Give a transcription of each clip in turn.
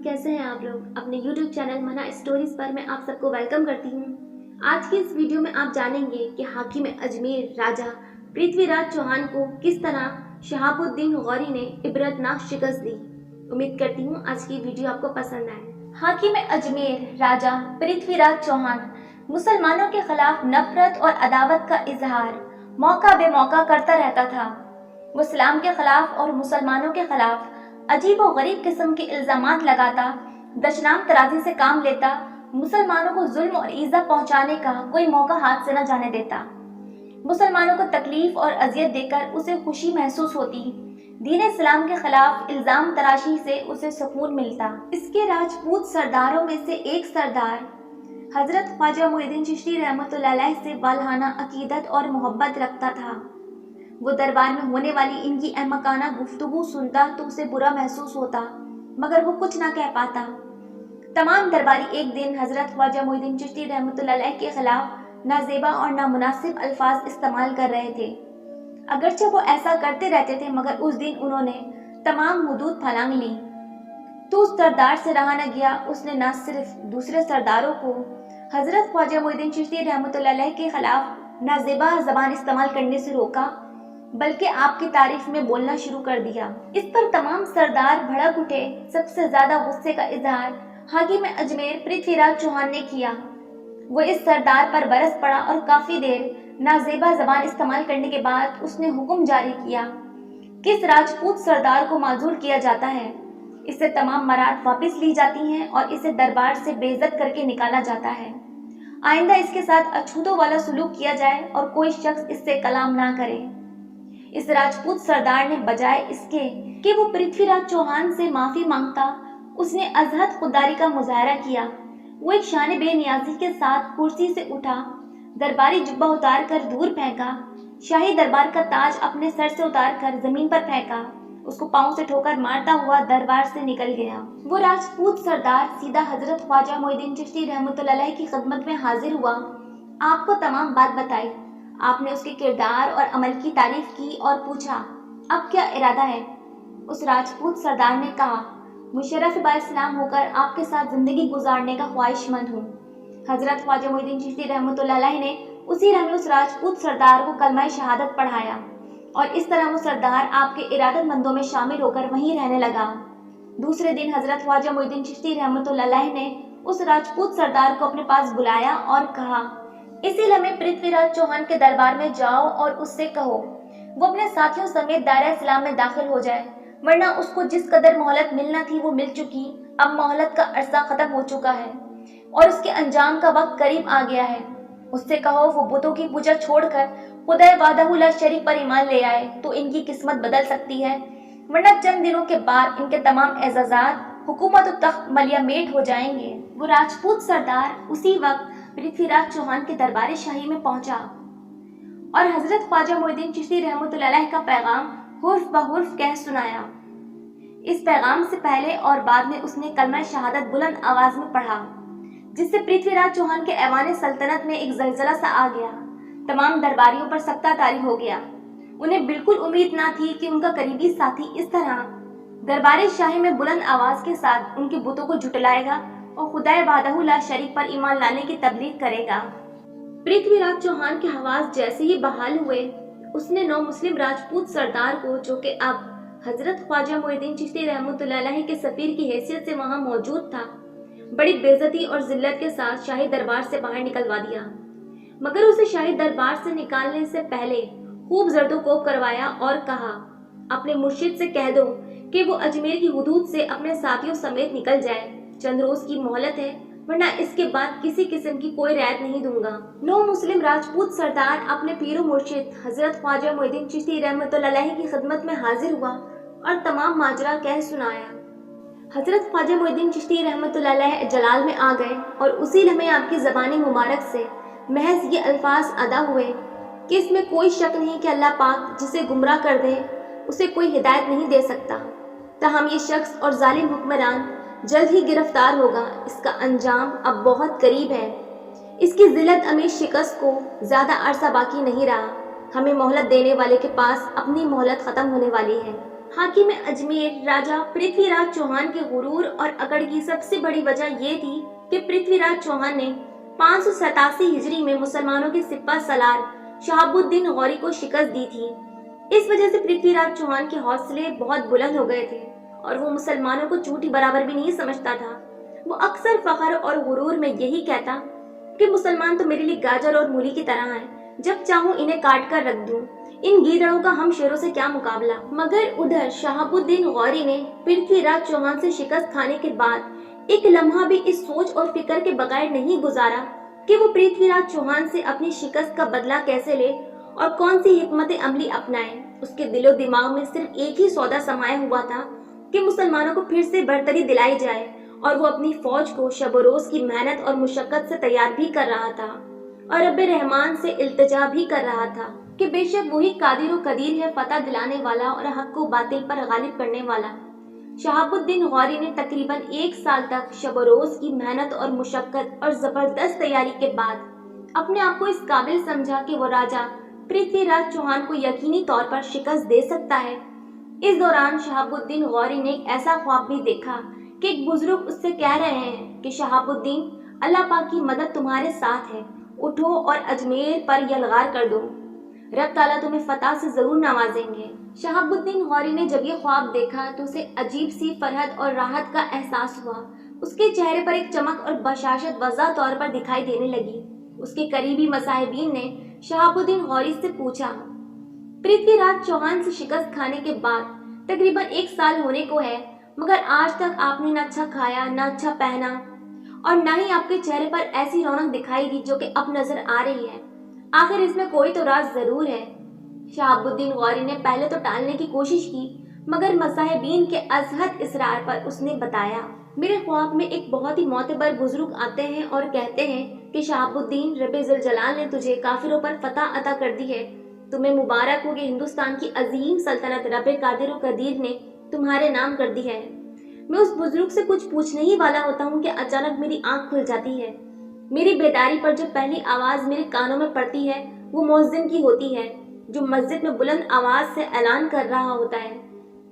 कैसे हैं आप लोग। अपने YouTube चैनल मना स्टोरीज पर मैं आप सबको वेलकम करती हूँ। आज की इस वीडियो में आप जानेंगे कि हाकिम अजमेर राजा पृथ्वीराज चौहान को किस तरह शहाबुद्दीन गौरी ने इबरतनाक शिकस्त दी। उम्मीद करती हूँ आज की वीडियो आपको पसंद आए। हाकिम अजमेर राजा पृथ्वीराज चौहान मुसलमानों के खिलाफ नफरत और अदावत का इजहार मौका बेमौका करता रहता था। वो इस्लाम के खिलाफ और मुसलमानों के खिलाफ अजीब और गरीब किस्म के इल्जामात लगाता, दशनाम तराजी से काम लेता, मुसलमानों को जुल्म और ईजा पहुंचाने का कोई मौका हाथ से न जाने देता। मुसलमानों को तकलीफ और अजियत देकर उसे खुशी महसूस होती। दीन इस्लाम के खिलाफ इल्जाम तराशी से उसे सुकून मिलता। इसके राजपूत सरदारों में से एक सरदार हजरत ख्वाजा मुइनुद्दीन चिश्ती रहमतुल्लाह अलैह से वालहाना अकीदत और मोहब्बत रखता था। वो दरबार में होने वाली इनकी अहमकाना गुफ्तगू सुनता तो उसे बुरा महसूस होता, मगर वो कुछ ना कह पाता। तमाम दरबारी एक दिन हजरत ख्वाजा मुइनुद्दीन चिश्ती रहमतुल्लाह अलैह के खिलाफ नाजेबा और नामुनासिब अल्फाज इस्तेमाल कर रहे थे। अगरचे वो ऐसा करते रहते थे, मगर उस दिन उन्होंने तमाम हुदूद फलांग ली। तो उस सरदार से रहा न गया। उसने न सिर्फ दूसरे सरदारों को हजरत ख्वाजा मुइनुद्दीन चिश्ती रहमतुल्लाह अलैह के खिलाफ नाजेबा जबान इस्तेमाल करने से रोका, बल्कि आपकी तारीफ में बोलना शुरू कर दिया। इस पर तमाम सरदार भड़क उठे। सबसे ज्यादा गुस्से का इजहार हाकिम अजमेर पृथ्वीराज चौहान ने किया। वो इस सरदार पर बरस पड़ा और काफी देर नाजेबा जबान इस्तेमाल करने के बाद उसने हुक्म जारी किया कि इस राजपूत सरदार को माजूर किया जाता है। इससे तमाम मराद वापस ली जाती हैं और इसे दरबार से बेइज्जत करके निकाला जाता है। आइंदा इसके साथ अछूतों वाला सुलूक किया जाए और कोई शख्स इससे कलाम ना करे। इस राजपूत सरदार ने बजाय इसके कि वो पृथ्वीराज चौहान से माफी मांगता, उसने अजहद खुदारी का मुजाहरा किया। वो एक शान बेनियाजी के साथ कुर्सी से उठा, दरबारी जुब्बा उतार कर दूर फेंका, शाही दरबार का ताज अपने सर से उतार कर जमीन पर फेंका, उसको पांव से ठोकर मारता हुआ दरबार से निकल गया। वो राजपूत सरदार सीधा हजरत ख्वाजा मुइनुद्दीन चिश्ती रहमतुल्लाह अलैह की खिदमत में हाजिर हुआ। आपको तमाम बात बताई। आपने उसके किरदार और अमल की तारीफ की और पूछा, अब क्या इरादा है। उस राजपूत सरदार ने कहा, मुशर्रफ बाइस्लाम होकर आपके साथ जिंदगी गुजारने का ख्वाहिशमंद हूँ। हजरत ख्वाजा मुइनुद्दीन चिश्ती रहमतुल्लाह अलैह ने उसी राह में उस राजपूत सरदार को कलमा शहादत पढ़ाया और इस तरह वो सरदार आपके इरादतमंदों में शामिल होकर वहीं रहने लगा। दूसरे दिन हजरत ख्वाजा मुइनुद्दीन चिश्ती रहमतुल्लाह अलैह ने उस राजपूत सरदार को अपने पास बुलाया और कहा, इसी लम्हे पृथ्वीराज चौहान के दरबार में जाओ और उससे कहो वो अपने साथियों समेत दायरा इस्लाम में दाखिल हो जाए, वरना उसको जिस कदर मोहलत मिलना थी वो मिल चुकी। अब मोहलत का अरसा खत्म हो चुका है और उसके अंजाम का वक्त करीब आ गया है। उससे कहो वो बुतों की पूजा छोड़कर खुदा वाहदहू ला शरीक पर ईमान ले आए तो इनकी किस्मत बदल सकती है, वरना चंद दिनों के बाद इनके तमाम एजाजात हुकूमत और तख्त मलियामेट हो जाएंगे। वो राजपूत सरदार उसी वक्त पृथ्वीराज चौहान के दरबार शाही में पहुंचा और हजरत ख्वाजा मुइनुद्दीन चिश्ती रहमतुल्लाह अलैह का पैगाम हुर्फ ब हुर्फ कह सुनाया। इस पैगाम से पहले और बाद में उसने कलमा शहादत बुलंद आवाज में पढ़ा, जिससे पृथ्वीराज चौहान के ऐवान सल्तनत में एक जलजला सा आ गया। तमाम दरबारियों पर सख्ता तारी हो गया। उन्हें बिल्कुल उम्मीद ना थी कि उनका करीबी साथी इस तरह दरबार शाही में बुलंद आवाज के साथ उनके बुतों को जुटलाएगा और खुदा वाहदहू ला शरीक पर ईमान लाने की तबलीग करेगा। पृथ्वीराज चौहान के हवास जैसे ही बहाल हुए, उसने नौ मुस्लिम राजपूत सरदार को, जो कि अब हजरत ख्वाजा मुइनुद्दीन चिश्ती रहमतुल्लाह अलैह के सफीर की हैसियत से वहां मौजूद था, बड़ी बेइज्जती और जिल्लत के साथ शाही दरबार से बाहर निकलवा दिया। मगर उसे शाही दरबार से निकालने से पहले खूब जर्दोकोब करवाया और कहा, अपने मुर्शिद से कह दो कि वो अजमेर की हुदूद से अपने साथियों समेत निकल जाए। चंद रोज की मोहलत है, वरना इसके बाद किसी किस्म की कोई रियायत नहीं दूंगा। नौ मुस्लिम राजपूत सरदार अपने पीरो मुर्शिद हजरत ख्वाजा मुइनुद्दीन चिश्ती रहमतुल्लाह अलैह की खिदमत में हाजिर हुआ और तमाम माजरा कह सुनाया। हजरत ख्वाजा मुइनुद्दीन चिश्ती रहमतुल्लाह अलैह जलाल में आ गए और उसी लम्हे आपकी ज़बानी मुबारक से महज ये अल्फाज अदा हुए कि इसमें कोई शक नहीं कि अल्लाह पाक जिसे गुमराह कर दे उसे कोई हिदायत नहीं दे सकता। ताहम ये शख्स और जालिम हुक्मरान जल्द ही गिरफ्तार होगा। इसका अंजाम अब बहुत करीब है। इसकी जिल्लत अमीर शिकस्त को ज़्यादा अरसा बाकी नहीं रहा। हमें मोहलत देने वाले के पास अपनी मोहलत ख़त्म होने वाली है। हाकिम अजमेर राजा पृथ्वीराज चौहान के गुरूर और अकड़ की सबसे बड़ी वजह ये थी कि पृथ्वीराज चौहान ने 587 हिजरी में मुसलमानों के सिपा सलार शहाबुद्दीन गौरी को शिकस्त दी थी। इस वजह से पृथ्वीराज चौहान के हौसले बहुत बुलंद हो गए थे और वो मुसलमानों को चूटी बराबर भी नहीं समझता था। वो अक्सर फख्र और गुरूर में यही कहता कि मुसलमान तो मेरे लिए गाजर और मूली की तरह हैं, जब चाहूं इन्हें काट कर रख दूं। इन गीदड़ों का हम शेरों से क्या मुकाबला। मगर उधर शहाबुद्दीन गौरी ने पृथ्वीराज चौहान से शिकस्त खाने के बाद एक लम्हा भी इस सोच और फिक्र के बगैर नहीं गुजारा कि वो पृथ्वीराज चौहान से अपनी शिकस्त का बदला कैसे ले और कौन सी हिकमत अमली अपनाए। उसके दिलो दिमाग में सिर्फ एक ही सौदा समाया हुआ था कि मुसलमानों को फिर से बढ़तरी दिलाई जाए, और वो अपनी फौज को शब रोज की मेहनत और मुशक्कत से तैयार भी कर रहा था और रब्बे रहमान से इल्तिजा भी कर रहा था कि बेशक वही कादिर व कदीर है, फतह दिलाने वाला और हक को बातिल पर गालिब करने वाला। शहाबुद्दीन गौरी ने तकरीबन 1 साल तक शब रोज की मेहनत और मुशक्कत और जबरदस्त तैयारी के बाद अपने आप को इस काबिल समझा कि वो राजा पृथ्वीराज चौहान को यकीनी तौर पर शिकस्त दे सकता है। इस दौरान शहाबुद्दीन गौरी ने एक ऐसा ख्वाब भी देखा कि एक बुजुर्ग उससे कह रहे हैं कि शहाबुद्दीन, अल्लाह पाक की मदद तुम्हारे साथ है, उठो और अजमेर पर यलगार कर दो, रब ताला तुम्हें फतह से जरूर नवाजेंगे। शहाबुद्दीन गौरी ने जब ये ख्वाब देखा तो उसे अजीब सी फरहत और राहत का एहसास हुआ। उसके चेहरे पर एक चमक और बशाशत वज़ा तौर पर दिखाई देने लगी। उसके करीबी मसाहिबीन ने शहाबुद्दीन गौरी से पूछा, पृथ्वीराज चौहान से शिकस्त खाने के बाद तकरीबन 1 साल होने को है, मगर आज तक आपने न अच्छा खाया, न अच्छा पहना और न ही आपके चेहरे पर ऐसी रौनक दिखाई दी जो कि अब नजर आ रही है। आखिर इसमें कोई तो राज जरूर है। शहाबुद्दीन गौरी ने पहले तो टालने की कोशिश की, मगर मसाहिबीन के अजहद इसरार पर उसने बताया, मेरे ख्वाब में एक बहुत ही मोतबर बुजुर्ग आते हैं और कहते हैं कि शहाबुद्दीन, रब्बे ज़ुल जलाल ने तुझे काफिरों पर फतह अता कर दी है। तुम्हें मुबारक हो कि हिंदुस्तान की अजीम सल्तनत रब्बे कादिर व कदीर ने तुम्हारे नाम कर दी है। मैं उस बुजुर्ग से कुछ पूछने ही वाला होता हूँ कि अचानक मेरी आंख खुल जाती है। मेरी बेदारी पर जो पहली आवाज मेरे कानों में पड़ती है वो मुअज्जिन की होती है, जो मस्जिद में बुलंद आवाज से ऐलान कर रहा होता है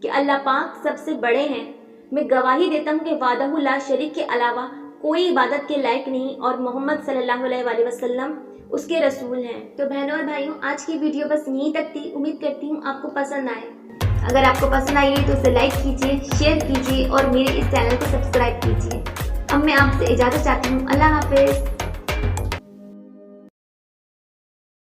कि अल्लाह पाक सबसे बड़े हैं। मैं गवाही देता हूँ कि वादहु ला शरीक के अलावा कोई इबादत के लायक नहीं और मोहम्मद सल्लल्लाहु अलैहि वसल्लम उसके रसूल हैं। तो बहनों और भाइयों, आज की वीडियो बस यहीं तक थी। उम्मीद करती हूँ आपको पसंद आए। अगर आपको पसंद आई है तो उसे लाइक कीजिए, शेयर कीजिए और मेरे इस चैनल को सब्सक्राइब कीजिए। अब मैं आपसे इजाज़त चाहती हूँ। अल्लाह हाफिज़।